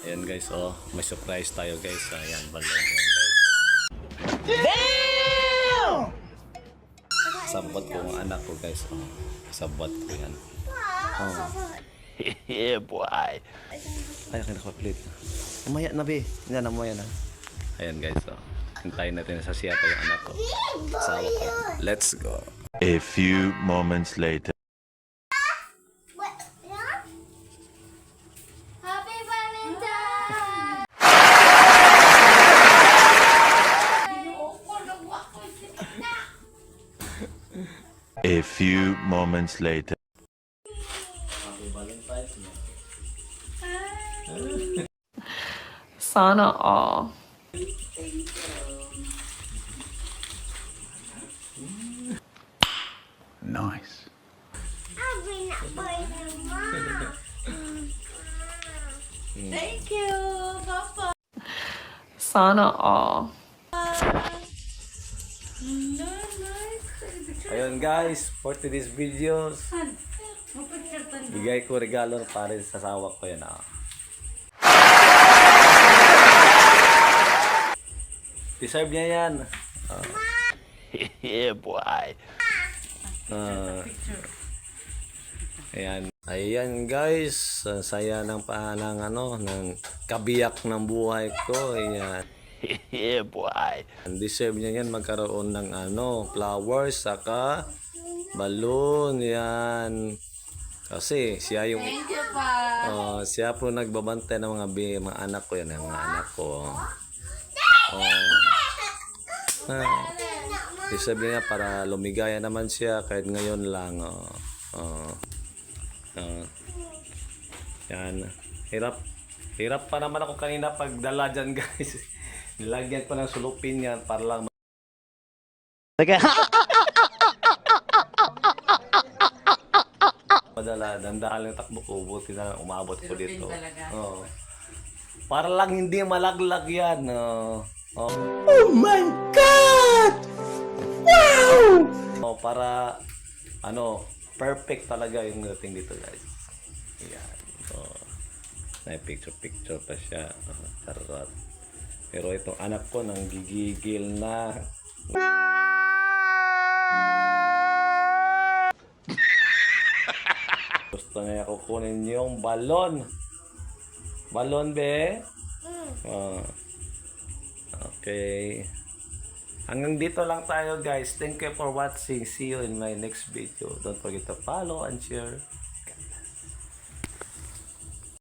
Ayan guys, oh, may surprise tayo guys. Ayan, balon yan guys. Damn! Sabot ko ang anak ko guys. Oh, sabot ko yan. Oh. Yeah, boy. Ay, akin ako plate. Umaya na be. Yan, umaya na. Ayan guys, oh. Hintayin natin sa siya yung anak ko. Asawa ko. Let's go. A few moments later. Happy Valentine! A few moments later. Happy Valentine's mo. Sana all. Nice. Thank you, Papa. Sana all. Ayun guys, for today's videos, bigay ko regalo para sa asawa ko yan. Deserve niya yan. Yeah, boy. Ayan. Ayan guys, ang saya ng ng kabiyak ng buhay ko. Ayan. Yeah, boy. Deserve niya yan magkaroon ng flowers saka balloon yan. Kasi siya yung Thank you, Pa. siya po nagbabantay ng mga anak ko yan, ng mga anak ko. Deserve niya para lumigaya naman siya kahit ngayon lang. Yan. Hirap pa naman ako kanina pagdala dyan guys. Nilagyan ko ng sulupin yan para lang madala, dandahan lang takbo ko, buti na lang umabot ko dito. Para lang hindi malaglag yan. Oh my God! Wow! Para perfect talaga yung dating dito guys. Ayan. May picture pa siya. Sarap. Pero itong anak ko nang gigigil na. Gusto niya kukunin yung balon. Balon be? Okay. Hanggang dito lang tayo guys. Thank you for watching. See you in my next video. Don't forget to follow and share.